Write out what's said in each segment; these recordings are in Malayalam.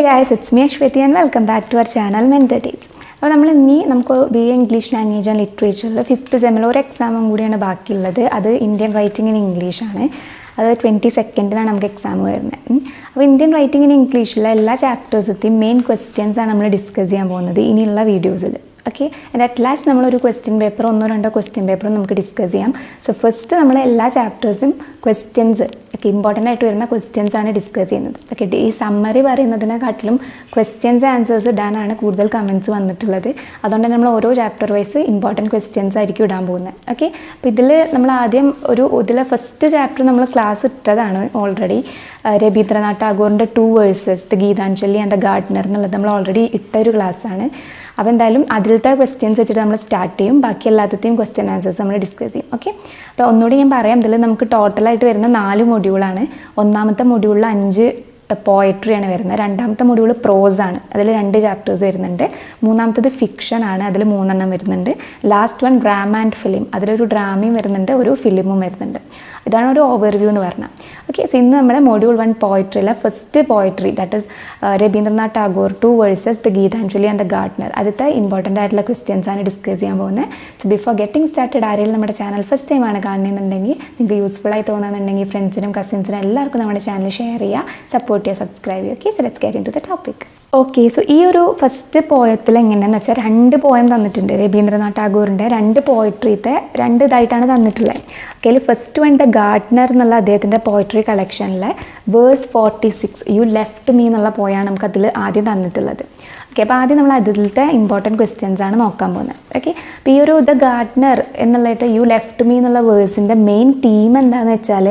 Hey guys, it's me Ashwati and welcome back to our channel Mentortales. അപ്പോൾ നമ്മൾ ഇനി നമുക്ക് B A English language and ലിറ്ററേച്ചറിൽ 5th സെമ്മിൽ ഒരു എക്സാമും കൂടിയാണ് ബാക്കിയുള്ളത്. അത് ഇന്ത്യൻ റൈറ്റിംഗ് ഇൻ ഇംഗ്ലീഷ് ആണ്. അത് 22nd നമുക്ക് എക്സാം വരുന്നത്. അപ്പോൾ ഇന്ത്യൻ റൈറ്റിംഗ് ഇൻ ഇംഗ്ലീഷിലെ എല്ലാ ചാപ്റ്റേഴ്സത്തെയും മെയിൻ ക്വസ്റ്റ്യൻസ് ആണ് നമ്മൾ ഡിസ്കസ് ചെയ്യാൻ പോകുന്നത് ഇനിയുള്ള വീഡിയോസിൽ. ഓക്കെ, ആൻഡ് അറ്റ് ലാസ്റ്റ് നമ്മളൊരു ക്വസ്റ്റ്യൻ പേപ്പർ, 1-2 ക്വസ്റ്റ്യൻ പേപ്പറും നമുക്ക് ഡിസ്കസ് ചെയ്യാം. സോ ഫസ്റ്റ് നമ്മൾ എല്ലാ ചാപ്റ്റേഴ്സും ക്വസ്റ്റ്യൻസ് ഒക്കെ ഇമ്പോർട്ടൻ്റ് ആയിട്ട് വരുന്ന ക്വസ്റ്റ്യൻസ് ആണ് ഡിസ്കസ് ചെയ്യുന്നത്. ഓക്കെ, ഈ സമ്മറി പറയുന്നതിനെക്കാട്ടിലും ക്വസ്റ്റ്യൻസ് ആൻസേഴ്സ് ഇടാനാണ് കൂടുതൽ കമൻറ്റ്സ് വന്നിട്ടുള്ളത്. അതുകൊണ്ട് തന്നെ നമ്മൾ ഓരോ ചാപ്റ്റർ വൈസ് ഇമ്പോർട്ടൻറ്റ് ക്വസ്റ്റ്യൻസ് ആയിരിക്കും ഇടാൻ പോകുന്നത്. ഓക്കെ, അപ്പോൾ ഇതിൽ നമ്മൾ ആദ്യം ഇതിലെ ഫസ്റ്റ് ചാപ്റ്റർ നമ്മൾ ക്ലാസ് ഇട്ടതാണ് ഓൾറെഡി. രവീന്ദ്രനാഥ് ടാഗോറിൻ്റെ 2 verses the Gitanjali and the gardener എന്നുള്ളത് നമ്മൾ ഓൾറെഡി ഇട്ടൊരു ക്ലാസ്സാണ്. അപ്പോൾ എന്തായാലും അതിലത്തെ ക്വസ്റ്റ്യൻസ് വെച്ചിട്ട് നമ്മൾ സ്റ്റാർട്ട് ചെയ്യും. ബാക്കി എല്ലാത്തിൻ്റെയും ക്വസ്റ്റ്യൻ ആൻസേഴ്സ് നമ്മൾ ഡിസ്കസ് ചെയ്യും. ഓക്കെ, അപ്പോൾ ഒന്നുകൂടി ഞാൻ പറയാം, ഇതിൽ നമുക്ക് ടോട്ടലായിട്ട് വരുന്ന 4 മൊഡ്യൂളാണ്. ഒന്നാമത്തെ മൊഡ്യൂളിൽ 5 പോയട്രിയാണ് വരുന്നത്. രണ്ടാമത്തെ മൊഡ്യൂൾ പ്രോസ് ആണ്, അതിൽ 2 ചാപ്റ്റേഴ്സ് വരുന്നുണ്ട്. മൂന്നാമത്തത് ഫിക്ഷൻ ആണ്, അതിൽ 3 വരുന്നുണ്ട്. Last one drama and film, അതിലൊരു ഡ്രാമയും വരുന്നുണ്ട്, ഒരു ഫിലിമും വരുന്നുണ്ട്. ഇതാണ് ഒരു ഓവർവ്യൂ എന്ന് പറഞ്ഞാൽ. ഓക്കെ, സോ ഇന്ന് നമ്മുടെ മൊഡ്യൂൾ 1 പോയട്രിയിലെ first poetry, that is Rabindranath Tagore 2 verses the Gitanjali and the gardener. ആദ്യത്തെ ഇമ്പോർട്ടൻ്റ് ആയിട്ടുള്ള ക്വസ്റ്റ്യൻസ് ആണ് ഡിസ്കസ് ചെയ്യാൻ പോകുന്നത്. സോ ബിഫോർ ഗെറ്റിംഗ് സ്റ്റാർട്ടഡ്, ആരെങ്കിലും നമ്മുടെ ചാനൽ ഫസ്റ്റ് ടൈമാണ് കാണുന്നുണ്ടെങ്കിൽ, നിങ്ങൾക്ക് യൂസ്ഫുൾ ആയി തോന്നുന്നുണ്ടെങ്കിൽ ഫ്രണ്ട്സിനും കസിൻസിനും എല്ലാവർക്കും നമ്മുടെ ചാനൽ ഷെയർ ചെയ്യുക, സപ്പോർട്ട് ചെയ്യുക, സബ്സ്ക്രൈബ് ചെയ്യുക. Okay, so let's get into the topic. Okay, so ഈ ഒരു ഫസ്റ്റ് പോയത്തിൽ എങ്ങനെയാണെന്ന് വെച്ചാൽ 2 പോയം തന്നിട്ടുണ്ട്. രവീന്ദ്രനാഥ് ടാഗോറിൻ്റെ 2 പോയട്രിത്തെ 2 ഇതായിട്ടാണ് തന്നിട്ടുള്ളത്. ഓക്കെ, അതിൽ ഫസ്റ്റ് വൺ ദ ഗാർഡനർ എന്നുള്ള അദ്ദേഹത്തിൻ്റെ പോയട്രി കളക്ഷനിലെ വേഴ്സ് 46 യു ലെഫ്റ്റ് മീ എന്നുള്ള പോയാണ് നമുക്കതിൽ ആദ്യം തന്നിട്ടുള്ളത്. ഓക്കെ, അപ്പോൾ ആദ്യം നമ്മൾ അതിലത്തെ ഇമ്പോർട്ടൻറ്റ് ക്വസ്റ്റ്യൻസ് ആണ് നോക്കാൻ പോകുന്നത്. ഓക്കെ, അപ്പോൾ ഈ ഒരു ദ ഗാർഡനർ എന്നുള്ളത് യു ലെഫ്റ്റ് മീ എന്നുള്ള വേഴ്സിൻ്റെ മെയിൻ തീം എന്താണെന്ന് വെച്ചാൽ,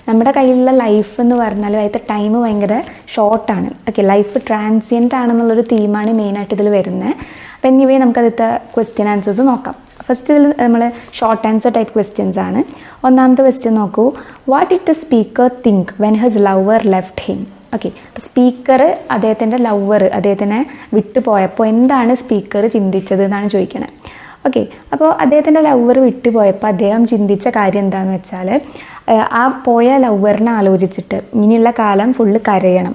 നമ്മുടെ കയ്യിലുള്ള ലൈഫ് എന്ന് പറഞ്ഞാൽ അതിലത്തെ ടൈം ഭയങ്കര ഷോർട്ടാണ്. ഓക്കെ, ലൈഫ് ട്രാൻസിയൻ്റ് ആണെന്നുള്ളൊരു തീമാണ് മെയിനായിട്ട് ഇതിൽ വരുന്നത്. അപ്പോൾ എനിവേ നമുക്കതിലത്തെ ക്വസ്റ്റ്യൻ ആൻസേഴ്സ് നോക്കാം. ഫസ്റ്റ് ഇതിൽ നമ്മൾ ഷോർട്ട് ആൻസർ ടൈപ്പ് ക്വസ്റ്റ്യൻസ് ആണ്. ഒന്നാമത്തെ ക്വസ്റ്റ്യൻ നോക്കൂ, what did the speaker think when his lover left him. Okay, അപ്പോൾ സ്പീക്കർ അദ്ദേഹത്തിൻ്റെ ലവർ അദ്ദേഹത്തിനെ വിട്ടുപോയപ്പോൾ എന്താണ് സ്പീക്കർ ചിന്തിച്ചത് എന്നാണ് ചോദിക്കുന്നത്. ഓക്കെ, അപ്പോൾ അദ്ദേഹത്തിൻ്റെ ലവർ വിട്ടുപോയപ്പോൾ അദ്ദേഹം ചിന്തിച്ച കാര്യം എന്താണെന്ന് വെച്ചാൽ, ആ പോയ ലവറിനെ ആലോചിച്ചിട്ട് ഇനിയുള്ള കാലം ഫുള്ള് കരയണം,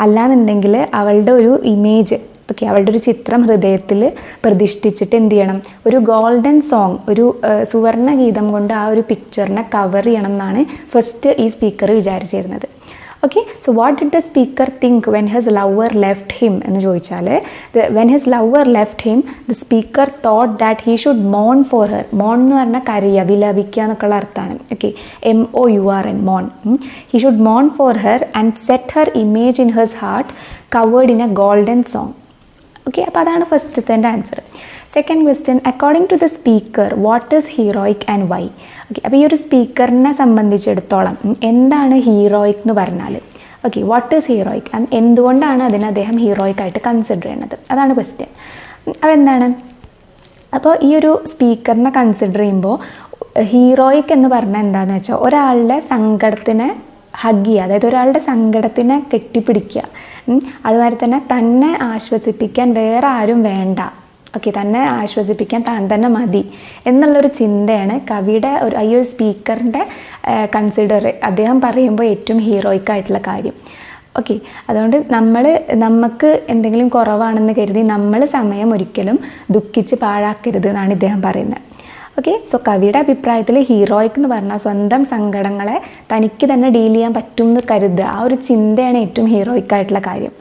അല്ലാന്നുണ്ടെങ്കിൽ അവളുടെ ഒരു ഇമേജ്, ഓക്കെ, അവളുടെ ഒരു ചിത്രം ഹൃദയത്തിൽ പ്രതിഷ്ഠിച്ചിട്ട് എന്ത് ചെയ്യണം, ഒരു ഗോൾഡൻ സോങ്, ഒരു സുവർണ ഗീതം കൊണ്ട് ആ ഒരു പിക്ചറിനെ കവർ ചെയ്യണം എന്നാണ് ഫസ്റ്റ് ഈ സ്പീക്കർ വിചാരിച്ചിരുന്നത്. Okay, so what did the speaker think when his lover left him എന്ന് ചോദിച്ചാൽ, when his lover left him the speaker thought that he should Mon for her. മോൺ എന്ന് പറഞ്ഞാൽ കരയുക, വിലപിക്കുക എന്നൊക്കെയുള്ള അർത്ഥമാണ്. Okay, MOURN, Mon. He should Mon for her and set her image in his heart covered in A golden song. Okay, അപ്പോൾ അതാണ് ഫസ്റ്റത്തെ answer. Second question, according to the speaker what is heroic and why. Okay, അപ്പോൾ ഈ ഒരു സ്പീക്കറിനെ സംബന്ധിച്ചിടത്തോളം എന്താണ് ഹീറോയിക് എന്ന് പറഞ്ഞാൽ, okay, what is heroic and എന്തുകൊണ്ടാണ് അതിനെ അദ്ദേഹം ഹീറോയിക് ആയിട്ട് കൺസിഡർ ചെയ്യുന്നത്, അതാണ് ക്വസ്റ്റ്യൻ. അപ്പോൾ എന്താണ്, അപ്പോൾ ഈ ഒരു സ്പീക്കറിനെ കൺസിഡർ ചെയ്യുമ്പോൾ ഹീറോയിക് എന്ന് പറഞ്ഞാൽ എന്താണെന്ന് വെച്ചാൽ, ഒരാളുടെ സങ്കടത്തിനെ ഹഗ് ചെയ്യുക, അതായത് ഒരാളുടെ സങ്കടത്തിനെ കെട്ടിപ്പിടിക്കുക. അതുമാതിരി തന്നെ ആശ്വസിപ്പിക്കാൻ വേറെ ആരും വേണ്ട. ഓക്കെ, തന്നെ ആശ്വസിപ്പിക്കാൻ താൻ തന്നെ മതി എന്നുള്ളൊരു ചിന്തയാണ് കവിയുടെ ഈ ഒരു സ്പീക്കറിൻ്റെ അദ്ദേഹം പറയുമ്പോൾ ഏറ്റവും ഹീറോയിക് ആയിട്ടുള്ള കാര്യം. ഓക്കെ, അതുകൊണ്ട് നമുക്ക് എന്തെങ്കിലും കുറവാണെന്ന് കരുതി നമ്മൾ സമയം ഒരിക്കലും ദുഃഖിച്ച് പാഴാക്കരുത് എന്നാണ് ഇദ്ദേഹം പറയുന്നത്. ഓക്കെ, സോ കവിയുടെ അഭിപ്രായത്തിൽ ഹീറോയിക് എന്ന് പറഞ്ഞാൽ സ്വന്തം സങ്കടങ്ങളെ തനിക്ക് തന്നെ ഡീൽ ചെയ്യാൻ പറ്റും എന്ന് കരുതുക, ആ ഒരു ചിന്തയാണ് ഏറ്റവും ഹീറോയിക് ആയിട്ടുള്ള കാര്യം.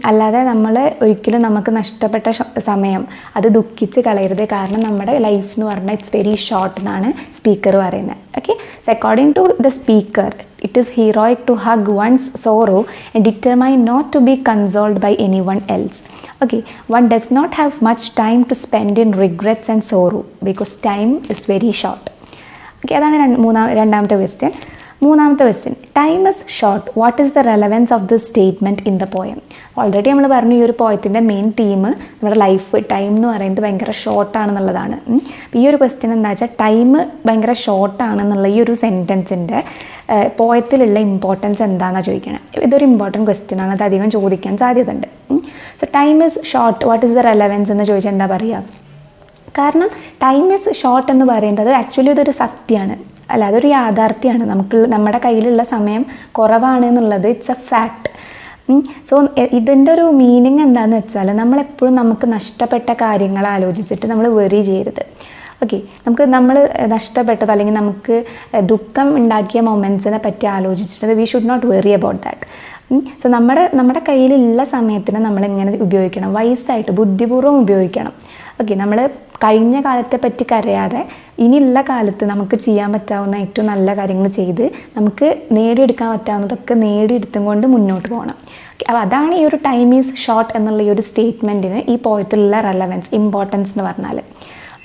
അല്ലാതെ നമ്മൾ ഒരിക്കലും നമുക്ക് നഷ്ടപ്പെട്ട സമയം അത് ദുഃഖിച്ച് കളയരുത്, കാരണം നമ്മുടെ ലൈഫ് എന്ന് പറഞ്ഞാൽ ഇറ്റ്സ് വെരി ഷോർട്ട് എന്നാണ് സ്പീക്കർ പറയുന്നത്. Okay, so according to the speaker it is heroic to hug one's sorrow and determine not to be consoled by anyone else. Okay, one does not have much time to spend in regrets and sorrow because time is very short. Okay, അതാണ് രണ്ടാമത്തെ ക്വസ്റ്റ്യൻ. മൂന്നാമത്തെ question, time is short, what is the relevance of this statement in the poem. Already നമ്മൾ പറഞ്ഞു ഈ ഒരു പോയത്തിൻ്റെ മെയിൻ തീം നമ്മുടെ ലൈഫ് ടൈം എന്ന് പറയുന്നത് ഭയങ്കര ഷോർട്ടാണെന്നുള്ളതാണ്. ഈ ഒരു ക്വസ്റ്റ്യൻ എന്താ വെച്ചാൽ, ടൈം ഭയങ്കര ഷോർട്ടാണെന്നുള്ള ഈ ഒരു സെൻറ്റൻസിൻ്റെ പോയത്തിലുള്ള ഇമ്പോർട്ടൻസ് എന്താണെന്നാണ് ചോദിക്കണം. ഇതൊരു ഇമ്പോർട്ടൻറ്റ് ക്വസ്റ്റ്യൻ ആണ്, അത് അധികം ചോദിക്കാൻ സാധ്യതയുണ്ട്. So time is short, what is the relevance എന്ന് ചോദിച്ചാൽ എന്താ പറയുക? കാരണം ടൈം ഈസ് ഷോർട്ട് എന്ന് പറയുന്നത് ആക്ച്വലി ഇതൊരു സത്യമാണ്, അല്ല അതൊരു യാഥാർത്ഥ്യമാണ്. നമ്മുടെ കയ്യിലുള്ള സമയം കുറവാണ് എന്നുള്ളത് ഇറ്റ്സ് എ ഫാക്ട്. സോ ഇതിൻ്റെ ഒരു മീനിങ് എന്താണെന്ന് വെച്ചാൽ നമ്മളെപ്പോഴും നമുക്ക് നഷ്ടപ്പെട്ട കാര്യങ്ങൾ ആലോചിച്ചിട്ട് നമ്മൾ വെറി ചെയ്യരുത്. ഓക്കെ, നമ്മൾ നഷ്ടപ്പെട്ടതോ അല്ലെങ്കിൽ നമുക്ക് ദുഃഖം ഉണ്ടാക്കിയ മൊമെൻറ്റ്സിനെ പറ്റി ആലോചിച്ചിട്ട് we should not worry about that. So നമ്മുടെ കയ്യിലുള്ള സമയത്തിന് നമ്മളിങ്ങനെ ഉപയോഗിക്കണം, വയസ്സായിട്ട് ബുദ്ധിപൂർവ്വം ഉപയോഗിക്കണം. ഓക്കെ, നമ്മൾ കഴിഞ്ഞ കാലത്തെ പറ്റി കരയാതെ ഇനിയുള്ള കാലത്ത് നമുക്ക് ചെയ്യാൻ പറ്റാവുന്ന ഏറ്റവും നല്ല കാര്യങ്ങൾ ചെയ്ത് നമുക്ക് നേടിയെടുക്കാൻ പറ്റാവുന്നതൊക്കെ നേടിയെടുത്തും കൊണ്ട് മുന്നോട്ട് പോകണം. അപ്പോൾ അതാണ് ഈ ഒരു ടൈം ഈസ് ഷോർട്ട് എന്നുള്ള ഈ ഒരു സ്റ്റേറ്റ്മെൻറ്റിന് ഈ പോയത്തിലുള്ള റെലവൻസ്, ഇമ്പോർട്ടൻസ് എന്ന് പറഞ്ഞാൽ.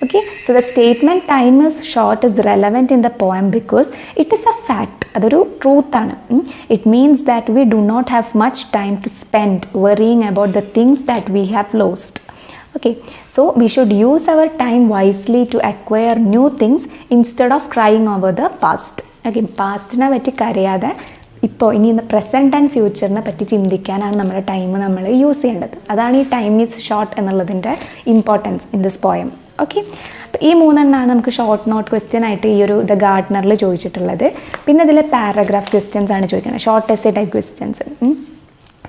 Okay, so the statement time is short is relevant in the poem because it is a fact. അതൊരു ട്രൂത്താണ്. It means that we do not have much time to spend worrying about the things that we have lost. Okay, so we should use our time wisely to acquire new things instead of crying over the past. Okay, പാസ്റ്റിനെ പറ്റി കരയാതെ ഇപ്പോൾ ഇനി പ്രസൻറ്റ് ആൻഡ് ഫ്യൂച്ചറിനെ പറ്റി ചിന്തിക്കാനാണ് നമ്മുടെ ടൈം നമ്മൾ യൂസ് ചെയ്യേണ്ടത്. അതാണ് ഈ ടൈം ഈസ് ഷോർട്ട് എന്നുള്ളതിൻ്റെ importance in this poem. Okay, അപ്പോൾ ഈ 3 എണ്ണമാണ് നമുക്ക് ഷോർട്ട് നോട്ട് ക്വസ്റ്റ്യൻ ആയിട്ട് ഈ ഒരു ദ ഗാർഡനറിൽ ചോദിച്ചിട്ടുള്ളത്. പിന്നെ ഇതിൽ പാരഗ്രാഫ് ക്വസ്റ്റ്യൻസ് ആണ് ചോദിക്കുന്നത്, short essay type questions.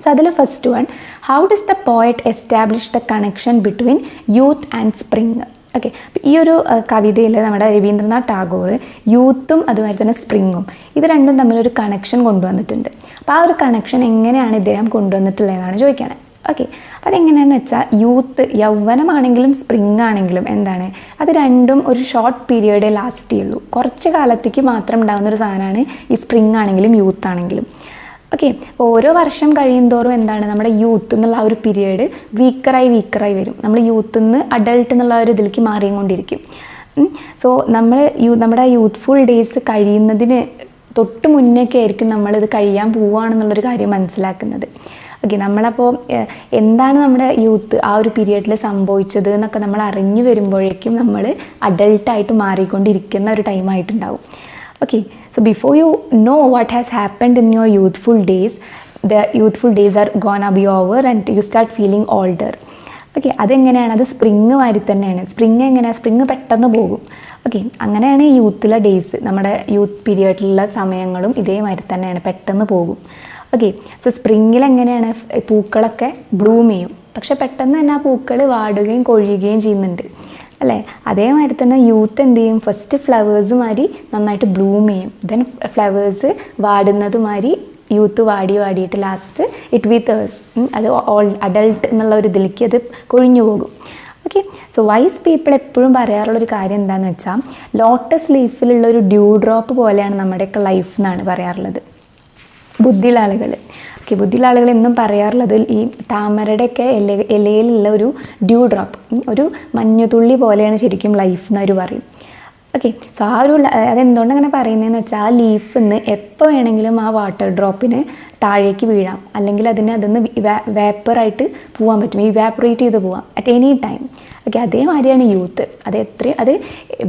So അതിൽ first one, how does the poet establish the connection between youth and spring? Okay, ഈ ഒരു കവിതയിൽ നമ്മുടെ രവീന്ദ്രനാഥ് ടാഗോർ യൂത്തും അതുപോലെ തന്നെ സ്പ്രിങ്ങും ഇത് രണ്ടും തമ്മിലൊരു കണക്ഷൻ കൊണ്ടുവന്നിട്ടുണ്ട്. അപ്പോൾ ആ ഒരു കണക്ഷൻ എങ്ങനെയാണ് ഇദ്ദേഹം കൊണ്ടുവന്നിട്ടുള്ളതെന്നാണ് ചോദിക്കുകയാണ്. ഓക്കെ, അതെങ്ങനെയാണെന്ന് വെച്ചാൽ യൂത്ത് യൗവനമാണെങ്കിലും സ്പ്രിങ് ആണെങ്കിലും എന്താണ്, അത് രണ്ടും ഒരു ഷോർട്ട് പീരിയഡേ ലാസ്റ്റ് ചെയ്യുള്ളൂ. കുറച്ച് കാലത്തേക്ക് മാത്രം ഉണ്ടാകുന്നൊരു സാധനമാണ് ഈ സ്പ്രിങ് ആണെങ്കിലും യൂത്ത് ആണെങ്കിലും. ഓക്കെ, ഓരോ വർഷം കഴിയുന്തോറും എന്താണ് നമ്മുടെ യൂത്ത് എന്നുള്ള ആ ഒരു പീരിയഡ് വീക്കറായി വരും. നമ്മൾ യൂത്തിൽ നിന്ന് അഡൾട്ട് എന്നുള്ള ഒരു ഇതിലേക്ക് മാറിക്കൊണ്ടിരിക്കും. സോ നമ്മുടെ യൂത്ത്ഫുൾ ഡേയ്സ് കഴിയുന്നതിന് തൊട്ട് മുന്നേക്കെ ആയിരിക്കും നമ്മളിത് കഴിയാൻ പോവുകയാണെന്നുള്ളൊരു കാര്യം മനസ്സിലാക്കുന്നത്. ഓക്കെ, നമ്മളപ്പോൾ എന്താണ് നമ്മുടെ യൂത്ത് ആ ഒരു പീരിയഡിൽ സംഭവിച്ചത് എന്നൊക്കെ നമ്മൾ അറിഞ്ഞു വരുമ്പോഴേക്കും നമ്മൾ അഡൾട്ടായിട്ട് മാറിക്കൊണ്ടിരിക്കുന്ന ഒരു ടൈമായിട്ടുണ്ടാവും. Okay, so before you know what has happened in your youthful days, the youthful days are gonna be over and you start feeling older. Okay, അതെങ്ങനെയാണ്, അത് സ്പ്രിങ് മാതിരി തന്നെയാണ്. സ്പ്രിങ് പെട്ടെന്ന് പോകും. ഓക്കെ, അങ്ങനെയാണ് ഈ യൂത്തിലെ ഡേയ്സ്, നമ്മുടെ യൂത്ത് പീരിയഡിലുള്ള സമയങ്ങളും ഇതേമാതിരി തന്നെയാണ്, പെട്ടെന്ന് പോകും. ഓക്കെ, സോ സ്പ്രിങ്ങിൽ എങ്ങനെയാണ് പൂക്കളൊക്കെ ബ്ലൂം ചെയ്യും, പക്ഷെ പെട്ടെന്ന് തന്നെ ആ പൂക്കൾ വാടുകയും കൊഴിയുകയും ചെയ്യുന്നുണ്ട് അല്ലേ? അതേമാതിരി തന്നെ യൂത്ത് എന്ത് ചെയ്യും, ഫസ്റ്റ് ഫ്ലവേഴ്സ് മാതിരി നന്നായിട്ട് ബ്ലൂം ചെയ്യും, ദെൻ ഫ്ലവേഴ്സ് വാടുന്നത് മാതിരി യൂത്ത് വാടിയിട്ട് ലാസ്റ്റ് ഇറ്റ് വിതേഴ്സ്, അത് അഡൾട്ട് എന്നുള്ള ഒരു ഇതിലേക്ക് അത് കൊഴിഞ്ഞു പോകും. ഓക്കെ, സോ വൈസ് പീപ്പിൾ എപ്പോഴും പറയാറുള്ളൊരു കാര്യം എന്താണെന്ന് വെച്ചാൽ ലോട്ടസ് ലീഫിലുള്ള ഒരു ഡ്യൂ ഡ്രോപ്പ് പോലെയാണ് നമ്മുടെയൊക്കെ ലൈഫ് എന്നാണ് പറയാറുള്ളത് ബുദ്ധിയുള്ള ആളുകൾ. ഓക്കെ, ബുദ്ധിയുള്ള ആളുകൾ എന്നും പറയാറുള്ളത് ഈ താമരയുടെയൊക്കെ ഇലയിലുള്ള ഒരു ഡ്യൂ ഡ്രോപ്പ്, ഒരു മഞ്ഞുതുള്ളി പോലെയാണ് ശരിക്കും ലൈഫ് എന്നവർ പറയും. ഓക്കെ, സോ ആ ഒരു അതെന്തുകൊണ്ട് അങ്ങനെ പറയുന്നതെന്ന് വെച്ചാൽ ആ ലീഫിൽ നിന്ന് എപ്പോൾ വേണമെങ്കിലും ആ വാട്ടർ ഡ്രോപ്പിന് താഴേക്ക് വീഴാം, അല്ലെങ്കിൽ അതിന്ന് വേപ്പറായിട്ട് പോകാൻ പറ്റും, ഇവാപ്പറേറ്റ് ചെയ്ത് പോകാം അറ്റ് എനി ടൈം. ഓക്കെ, അതേമാതിരിയാണ് യൂത്ത്, അത്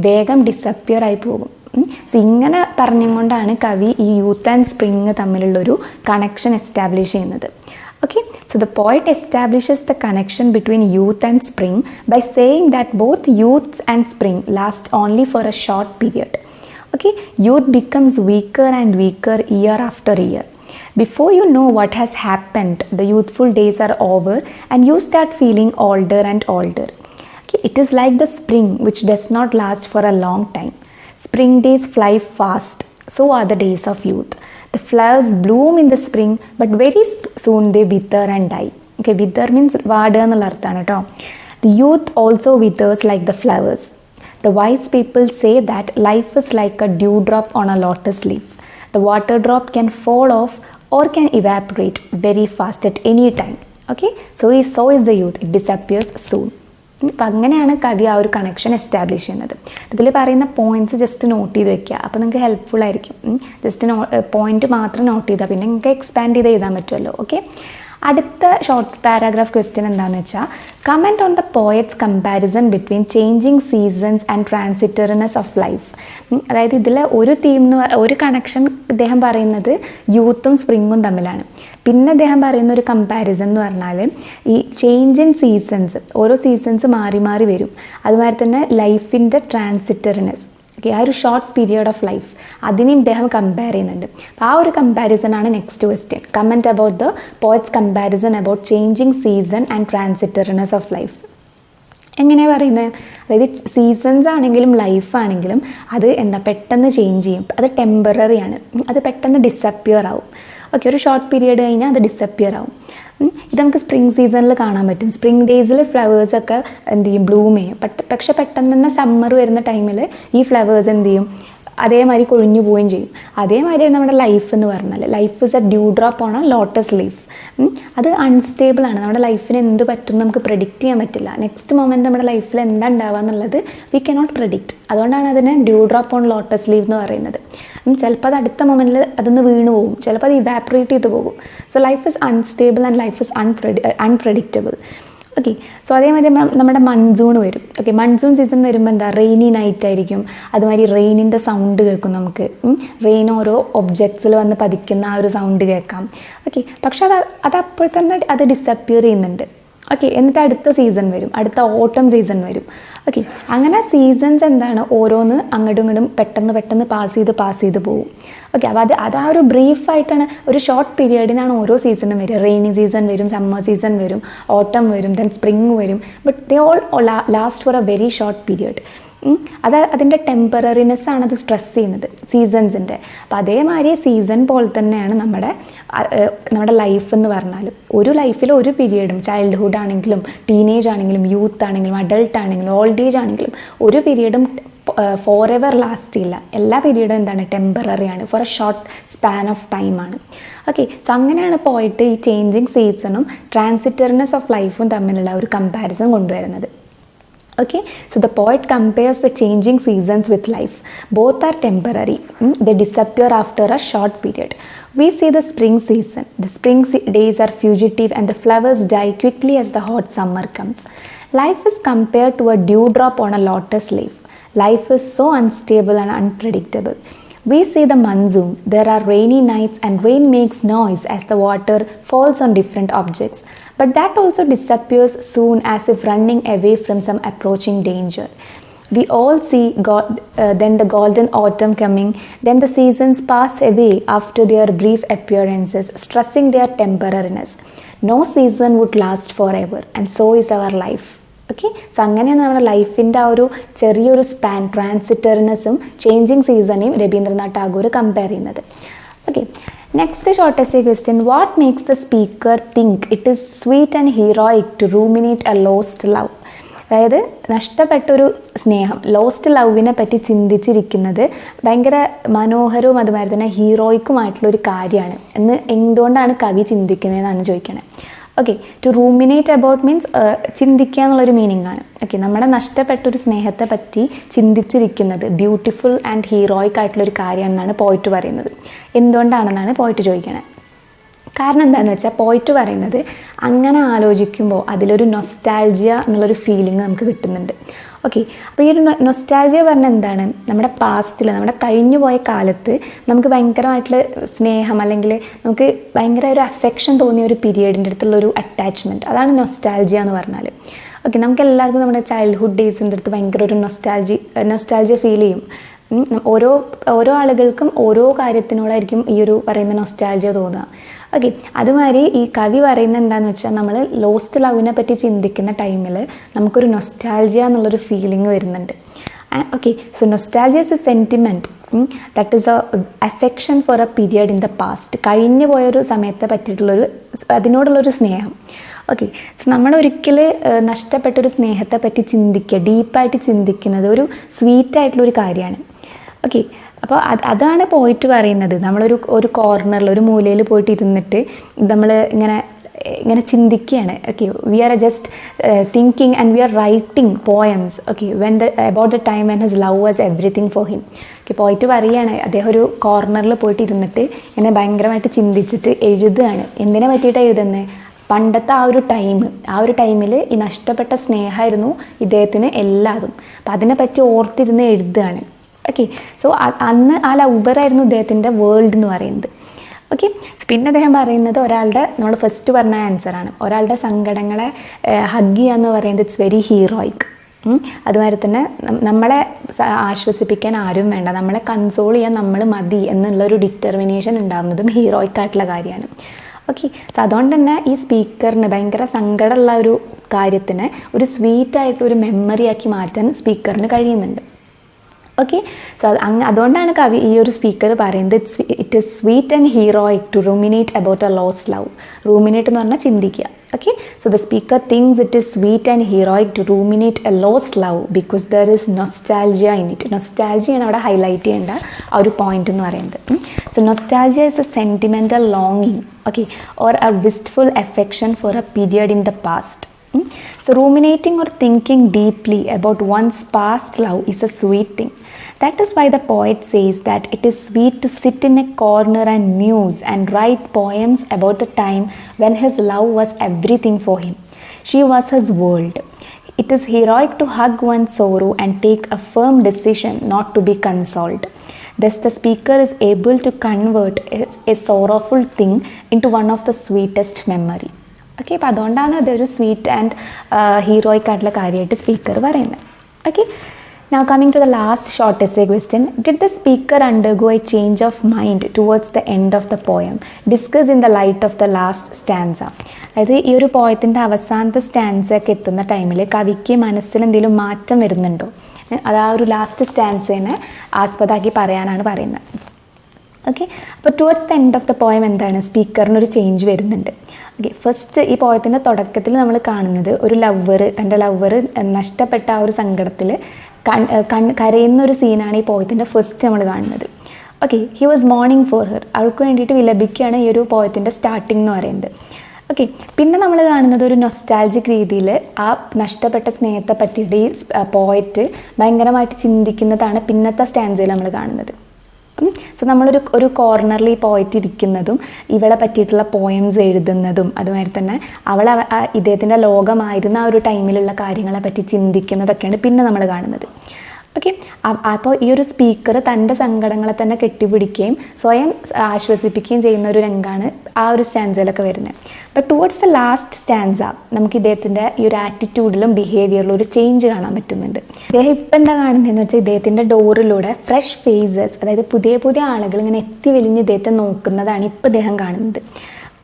വേഗം ഡിസപ്പിയർ ആയി പോകും. സോ ഇങ്ങനെ പറഞ്ഞുകൊണ്ടാണ് കവി ഈ യൂത്ത് ആൻഡ് സ്പ്രിങ് തമ്മിലുള്ളൊരു കണക്ഷൻ എസ്റ്റാബ്ലിഷ് ചെയ്യുന്നത്. Okay, so the poet establishes the connection between youth and spring by saying that both youth and spring last only for a short period. Okay, youth becomes weaker and weaker year after year. Before you know what has happened, the youthful days are over and you start feeling older and older. Okay, it is like the spring which does not last for a long time. Spring days fly fast, so are the days of youth. The flowers bloom in the spring, but very soon they wither and die. Okay, wither means vaada ennulla arthana ട്ടോ. The youth also withers like the flowers. The wise people say that life is like a dewdrop on a lotus leaf. The water drop can fall off or can evaporate very fast at any time. Okay, so is the youth, it disappears soon. അപ്പം അങ്ങനെയാണ് കവി ആ ഒരു കണക്ഷൻ എസ്റ്റാബ്ലിഷ് ചെയ്യുന്നത്. ഇതിൽ പറയുന്ന പോയിൻറ്റ്സ് ജസ്റ്റ് നോട്ട് ചെയ്ത് വെക്കുക, അപ്പോൾ നിങ്ങൾക്ക് ഹെൽപ്ഫുൾ ആയിരിക്കും. ജസ്റ്റ് പോയിൻറ്റ് മാത്രം നോട്ട് ചെയ്താൽ പിന്നെ നിങ്ങൾക്ക് എക്സ്പാൻഡ് ചെയ്ത് എഴുതാൻ പറ്റുമല്ലോ. ഓക്കെ, അടുത്ത ഷോർട്ട് പാരാഗ്രാഫ് ക്വസ്റ്റ്യൻ എന്താണെന്ന് വെച്ചാൽ comment on the poet's comparison between changing seasons and transitoriness of life. അതായത് ഇതിൽ ഒരു കണക്ഷൻ ഇദ്ദേഹം പറയുന്നത് യൂത്തും സ്പ്രിങ്ങും തമ്മിലാണ്. പിന്നെ അദ്ദേഹം പറയുന്ന ഒരു കമ്പാരിസൺ എന്ന് പറഞ്ഞാൽ ഈ ചേഞ്ച് ഇൻ സീസൺസ്, ഓരോ സീസൺസ് മാറി മാറി വരും, അതുമാതിരി തന്നെ ലൈഫിൻ്റെ ട്രാൻസിറ്ററിനെസ്. ഓക്കെ, ആ ഒരു ഷോർട്ട് പീരിയഡ് ഓഫ് ലൈഫ് അതിനെ ഇദ്ദേഹം കമ്പയർ ചെയ്യുന്നുണ്ട്. അപ്പോൾ ആ ഒരു കമ്പാരിസൺ ആണ് next question. Comment about the poet's comparison about changing season and transitoriness of life. എങ്ങനെയാണ് പറയുന്നത്? അതായത് സീസൺസ് ആണെങ്കിലും ലൈഫാണെങ്കിലും അത് പെട്ടെന്ന് ചേഞ്ച് ചെയ്യും. അത് ടെമ്പററി ആണ്, അത് പെട്ടെന്ന് ഡിസപ്പിയർ ആവും. ഓക്കെ, ഒരു ഷോർട്ട് പീരിയഡ് കഴിഞ്ഞാൽ അത് ഡിസപ്പിയർ ആവും. ഇത് നമുക്ക് സ്പ്രിംഗ് സീസണിൽ കാണാൻ പറ്റും. സ്പ്രിംഗ് ഡേയ്സിൽ ഫ്ലവേഴ്സൊക്കെ എന്ത് ചെയ്യും, ബ്ലൂം ചെയ്യും. പക്ഷെ പെട്ടെന്ന് തന്നെ സമ്മർ വരുന്ന ടൈമിൽ ഈ ഫ്ലവേഴ്സ് എന്ത് ചെയ്യും, അതേമാതിരി കൊഴിഞ്ഞു പോവുകയും ചെയ്യും. അതേമാതിരിയാണ് നമ്മുടെ ലൈഫ് എന്ന് പറഞ്ഞാൽ. Life is a dew drop on a lotus leaf. അത് അൺസ്റ്റേബിൾ ആണ്. നമ്മുടെ ലൈഫിന് എന്ത് പറ്റും നമുക്ക് പ്രെഡിക്റ്റ് ചെയ്യാൻ പറ്റില്ല. നെക്സ്റ്റ് മൊമെൻറ്റ് നമ്മുടെ ലൈഫിൽ എന്താ ഉണ്ടാവുക എന്നുള്ളത് വി കനോട്ട് പ്രെഡിക്റ്റ്. അതുകൊണ്ടാണ് അതിനെ due drop on lotus leave എന്ന് പറയുന്നത്. ചിലപ്പോൾ അത് അടുത്ത മൊമെൻറ്റിൽ അതൊന്ന് വീണു പോകും, ചിലപ്പോൾ അത് ഇവാപ്പറേറ്റ് ചെയ്ത് പോകും. So life is unstable and life is unpredictable. Okay, so അതേമാതിരി നമ്മുടെ മൺസൂൺ വരും. ഓക്കെ, മൺസൂൺ സീസൺ വരുമ്പോൾ എന്താ, റെയിനി നൈറ്റ് ആയിരിക്കും. അതുമാതിരി റെയിനിൻ്റെ സൗണ്ട് കേൾക്കും നമുക്ക്. റെയിൻ ഓരോ ഒബ്ജക്ട്സിൽ വന്ന് പതിക്കുന്ന ആ ഒരു സൗണ്ട് കേൾക്കാം. ഓക്കെ, പക്ഷെ അത് അപ്പോൾ തന്നെ അത് ഡിസപ്പിയർ ചെയ്യുന്നുണ്ട്. ഓക്കെ, എന്നിട്ട് അടുത്ത സീസൺ വരും, അടുത്ത ഓട്ടം സീസൺ വരും. ഓക്കെ, അങ്ങനെ സീസൺസ് എന്താണ്, ഓരോന്ന് അങ്ങോട്ടും ഇങ്ങോട്ടും പെട്ടെന്ന് പാസ് ചെയ്ത് പോകും. ഓക്കെ, അപ്പോൾ അത് ആ ഒരു ബ്രീഫായിട്ടാണ്, ഒരു ഷോർട്ട് പീരിയഡിനാണ് ഓരോ സീസണും വരിക. റെയിനി സീസൺ വരും, സമ്മർ സീസൺ വരും, ഓട്ടം വരും, ദെൻ സ്പ്രിങ് വരും. But they all last for a very short period. അതിൻ്റെ ടെമ്പററിനെസ്സാണ് അത് സ്ട്രെസ് ചെയ്യുന്നത്, സീസൺസിൻ്റെ. അപ്പം അതേമാതിരി സീസൺ പോലെ തന്നെയാണ് നമ്മുടെ ലൈഫ് എന്ന് പറഞ്ഞാൽ. ഒരു ലൈഫിൽ ഒരു പീരിയഡും, ചൈൽഡ്ഹുഡ് ആണെങ്കിലും ടീനേജ് ആണെങ്കിലും യൂത്ത് ആണെങ്കിലും അഡൾട്ട് ആണെങ്കിലും ഓൾഡ് ഏജ് ആണെങ്കിലും ഒരു പീരിയഡും ഫോർ എവർ ലാസ്റ്റ് ചെയ്യില്ല. എല്ലാ പീരിയഡും എന്താണ്, ടെമ്പററി ആണ്, for a short span of ടൈമാണ്. ഓക്കെ, സോ അങ്ങനെയാണ് പോയിട്ട് ഈ ചേഞ്ചിങ് സീസണും ട്രാൻസിറ്ററിനെസ് ഓഫ് ലൈഫും തമ്മിലുള്ള ഒരു കമ്പാരിസൺ കൊണ്ടുവരുന്നത്. Okay, so the poet compares the changing seasons with life. Both are temporary. They disappear after a short period. We see the spring season. The spring days are fugitive and the flowers die quickly as the hot summer comes. Life is compared to a dewdrop on a lotus leaf. Life is so unstable and unpredictable. We see the monsoon. There are rainy nights and rain makes noise as the water falls on different objects. But that also disappears soon as if running away from some approaching danger. We all see then the golden autumn coming, then the seasons pass away after their brief appearances, stressing their temporariness. No season would last forever, and so is our life. Okay, so അങ്ങനെയാണ് നമ്മുടെ ലൈഫിൻ്റെ ആ ഒരു ചെറിയൊരു സ്പാൻ, ട്രാൻസിറ്ററിനെസ്സും ചേഞ്ചിങ് സീസണെയും രവീന്ദ്രനാഥ് ടാഗോർ കമ്പയർ ചെയ്യുന്നത്. Okay, next short essay question. What makes the speaker think it is sweet and heroic to ruminate a lost love? അതായത് നഷ്ടപ്പെട്ടൊരു സ്നേഹം, ലോസ്റ്റ് ലവിനെ പറ്റി ചിന്തിച്ചിരിക്കുന്നത് ഭയങ്കര മനോഹരവും അതുമാതിരി തന്നെ ഹീറോയിക്കുമായിട്ടുള്ളൊരു കാര്യമാണ് എന്ന് എന്തുകൊണ്ടാണ് കവി ചിന്തിക്കുന്നതെന്നാണ് ചോദിക്കണേ. Okay, to ruminate about means ചിന്തിക്കുക എന്നുള്ളൊരു മീനിങ് ആണ്. ഓക്കെ, നമ്മുടെ നഷ്ടപ്പെട്ടൊരു സ്നേഹത്തെ പറ്റി ചിന്തിച്ചിരിക്കുന്നത് ബ്യൂട്ടിഫുൾ ആൻഡ് ഹീറോയിക് ആയിട്ടുള്ളൊരു കാര്യമാണെന്നാണ് പോയിറ്റ് പറയുന്നത്. എന്തുകൊണ്ടാണെന്നാണ് പോയിറ്റ് ചോദിക്കണത്. കാരണം എന്താണെന്ന് വെച്ചാൽ പോയിറ്റ് പറയുന്നത് അങ്ങനെ ആലോചിക്കുമ്പോൾ അതിലൊരു നൊസ്റ്റാൾജിയ എന്നുള്ളൊരു ഫീലിംഗ് നമുക്ക് കിട്ടുന്നുണ്ട്. ഓക്കെ, അപ്പോൾ ഈ ഒരു നൊസ്റ്റാൾജിയ പറഞ്ഞാൽ എന്താണ്, നമ്മുടെ പാസ്റ്റിൽ, നമ്മുടെ കഴിഞ്ഞു പോയ കാലത്ത് നമുക്ക് ഭയങ്കരമായിട്ടുള്ള സ്നേഹം അല്ലെങ്കിൽ നമുക്ക് ഭയങ്കര ഒരു അഫെക്ഷൻ തോന്നിയ ഒരു പീരിയഡിൻ്റെ അടുത്തുള്ളൊരു അറ്റാച്ച്മെൻറ്റ്, അതാണ് നൊസ്റ്റാൾജിയ എന്ന് പറഞ്ഞാൽ. ഓക്കെ, നമുക്ക് എല്ലാവർക്കും നമ്മുടെ ചൈൽഡ്ഹുഡ് ഡേയ്സിൻ്റെ അടുത്ത് ഭയങ്കര ഒരു നൊസ്റ്റാൾജിയ ഫീൽ ചെയ്യും. ഓരോ ആളുകൾക്കും ഓരോ കാര്യത്തിനോടായിരിക്കും ഈ ഒരു പറയുന്ന നൊസ്റ്റാൾജിയ തോന്നുക. ഓക്കെ, അതുമാതിരി ഈ കവി പറയുന്നത് എന്താണെന്ന് വെച്ചാൽ നമ്മൾ ലോസ്റ്റ് ലവിനെ പറ്റി ചിന്തിക്കുന്ന ടൈമിൽ നമുക്കൊരു നൊസ്റ്റാൾജിയ എന്നുള്ളൊരു ഫീലിംഗ് വരുന്നുണ്ട്. Okay, so nostalgia is A sentiment that is A affection for a period in the past. കഴിഞ്ഞു പോയൊരു സമയത്തെ പറ്റിയിട്ടുള്ളൊരു അതിനോടുള്ളൊരു സ്നേഹം. ഓക്കെ, സോ നമ്മളൊരിക്കൽ നഷ്ടപ്പെട്ടൊരു സ്നേഹത്തെ പറ്റി ചിന്തിക്കുക, ഡീപ്പായിട്ട് ചിന്തിക്കുന്നത് ഒരു സ്വീറ്റായിട്ടുള്ളൊരു കാര്യമാണ്. ഓക്കെ, അപ്പോൾ അതാണ് പോയിട്ട് പറയുന്നത്. നമ്മളൊരു കോർണറിൽ ഒരു മൂലയിൽ പോയിട്ട് ഇരുന്നിട്ട് നമ്മൾ ഇങ്ങനെ ചിന്തിക്കുകയാണ്. Okay, we are just thinking and we are writing poems. Okay, about the time when his love was everything for him. Okay, പോയിട്ട് പറയുകയാണ്, അദ്ദേഹം ഒരു കോർണറിൽ പോയിട്ട് ഇരുന്നിട്ട് ഇങ്ങനെ ഭയങ്കരമായിട്ട് ചിന്തിച്ചിട്ട് എഴുതുകയാണ്. എന്തിനെ പറ്റിയിട്ടാണ് എഴുതുന്നത്? പണ്ടത്തെ ആ ഒരു ടൈമിൽ ഈ നഷ്ടപ്പെട്ട സ്നേഹമായിരുന്നു ഇദ്ദേഹത്തിന് എല്ലാതും. അപ്പം അതിനെപ്പറ്റി ഓർത്തിരുന്ന് എഴുതുകയാണ്. ഓക്കെ, സോ അന്ന് ആ ലവറായിരുന്നു ഇദ്ദേഹത്തിൻ്റെ വേൾഡ് എന്ന് പറയുന്നത്. ഓക്കെ, പിന്നെ അദ്ദേഹം പറയുന്നത് നമ്മൾ ഫസ്റ്റ് പറഞ്ഞ ആൻസറാണ്, ഒരാളുടെ സങ്കടങ്ങളെ ഹഗ് ചെയ്യുക എന്ന് പറയുന്നത് ഇറ്റ്സ് വെരി ഹീറോയിക്. അതുമാതിരി തന്നെ നമ്മളെ ആശ്വസിപ്പിക്കാൻ ആരും വേണ്ട, നമ്മളെ കൺസോൾ ചെയ്യാൻ നമ്മൾ മതി എന്നുള്ളൊരു ഡിറ്റർമിനേഷൻ ഉണ്ടാകുന്നതും ഹീറോയിക്കായിട്ടുള്ള കാര്യമാണ്. ഓക്കെ, സോ അതുകൊണ്ട് തന്നെ ഈ സ്പീക്കറിന് ഭയങ്കര സങ്കടമുള്ള ഒരു കാര്യത്തിന് ഒരു സ്വീറ്റായിട്ട് ഒരു മെമ്മറി ആക്കി മാറ്റാൻ സ്പീക്കറിന് കഴിയുന്നുണ്ട്. ഓക്കെ, സോ അതുകൊണ്ടാണ് കവി ഈ ഒരു സ്പീക്കർ പറയുന്നത് it is sweet and heroic to ruminate about a lost love. Ruminate എന്ന് പറഞ്ഞാൽ ചിന്തിക്കുക. Okay, so the speaker thinks it is sweet and heroic to ruminate a lost love because there is nostalgia in it. നൊസ്റ്റാൾജിയാണ് അവിടെ ഹൈലൈറ്റ് ചെയ്യേണ്ട ആ ഒരു പോയിന്റ് എന്ന് പറയുന്നത്. So nostalgia is a sentimental ലോങ്ങിങ്, okay, or a wistful affection for a period in the past. So ruminating or thinking deeply about one's past love is a sweet thing. That is why the poet says that it is sweet to sit in a corner and muse and write poems about the time when his love was everything for him. She was his world. It is heroic to hug one's sorrow and take a firm decision not to be consoled. Thus the speaker is able to convert a sorrowful thing into one of the sweetest memory. Okay, അപ്പോൾ അതുകൊണ്ടാണ് അതൊരു സ്വീറ്റ് ആൻഡ് ഹീറോയിക് ആയിട്ടുള്ള കാര്യമായിട്ട് സ്പീക്കർ പറയുന്നത്. Okay, now coming to the last short essay question, did the speaker undergo a change of mind towards the end of the poem? Discuss in the light of the last stanza. അതായത് ഈ ഒരു പോയത്തിൻ്റെ അവസാനത്തെ സ്റ്റാൻസ ഒക്കെ എത്തുന്ന ടൈമിൽ കവിക്ക് മനസ്സിൽ എന്തെങ്കിലും മാറ്റം വരുന്നുണ്ടോ, അത് ആ ഒരു ലാസ്റ്റ് സ്റ്റാൻസേനെ ആസ്പദമാക്കി പറയാനാണ് പറയുന്നത്. ഓക്കെ, അപ്പോൾ towards the end of the poem എന്താണ്, സ്പീക്കറിനൊരു ചേഞ്ച് വരുന്നുണ്ട്. ഓക്കെ, ഫസ്റ്റ് ഈ പോയത്തിൻ്റെ തുടക്കത്തിൽ നമ്മൾ കാണുന്നത് ഒരു ലവ്വർ തൻ്റെ ലവ്വർ നഷ്ടപ്പെട്ട ആ ഒരു സങ്കടത്തിൽ കരയുന്ന ഒരു സീനാണ് ഈ പോയത്തിൻ്റെ ഫസ്റ്റ് നമ്മൾ കാണുന്നത്. Okay, he was morning for her, അവൾക്ക് വേണ്ടിയിട്ട് വിലപിക്കുകയാണ് ഈ ഒരു പോയത്തിൻ്റെ സ്റ്റാർട്ടിംഗ് എന്ന് പറയുന്നത്. ഓക്കെ, പിന്നെ നമ്മൾ കാണുന്നത് ഒരു നൊസ്റ്റാൾജിക് രീതിയിൽ ആ നഷ്ടപ്പെട്ട സ്നേഹത്തെ പറ്റിയിട്ട് ഈ പോയറ്റ് ഭയങ്കരമായിട്ട് ചിന്തിക്കുന്നതാണ് പിന്നത്തെ സ്റ്റാൻസയിൽ നമ്മൾ കാണുന്നത്. സോ നമ്മളൊരു കോർണറിൽ ഈ പോയിട്ട് ഇരിക്കുന്നതും ഇവളെ പറ്റിയിട്ടുള്ള പോയംസ് എഴുതുന്നതും അതുമാതിരി തന്നെ അവളെ ഇദ്ദേഹത്തിൻ്റെ ലോകമായിരുന്ന ആ ഒരു ടൈമിലുള്ള കാര്യങ്ങളെ പറ്റി ചിന്തിക്കുന്നതൊക്കെയാണ് പിന്നെ നമ്മൾ കാണുന്നത്. ഓക്കെ, അപ്പോൾ ഈ ഒരു സ്പീക്കർ തൻ്റെ സങ്കടങ്ങളെ തന്നെ കെട്ടിപ്പിടിക്കുകയും സ്വയം ആശ്വസിപ്പിക്കുകയും ചെയ്യുന്ന ഒരു രംഗമാണ് ആ ഒരു സ്റ്റാൻസയിലൊക്കെ വരുന്നത്. But towards the last stanza നമുക്ക് ഇദ്ദേഹത്തിൻ്റെ ഈ ഒരു ആറ്റിറ്റ്യൂഡിലും ബിഹേവിയറിലും ഒരു ചേഞ്ച് കാണാൻ പറ്റുന്നുണ്ട്. ഇദ്ദേഹം ഇപ്പം എന്താ കാണുന്നതെന്ന് വെച്ചാൽ ഇദ്ദേഹത്തിൻ്റെ ഡോറിലൂടെ ഫ്രഷ് ഫേസസ്, അതായത് പുതിയ പുതിയ ആളുകൾ ഇങ്ങനെ എത്തി വലിഞ്ഞ് ഇദ്ദേഹത്തെ നോക്കുന്നതാണ് ഇപ്പം ഇദ്ദേഹം കാണുന്നത്.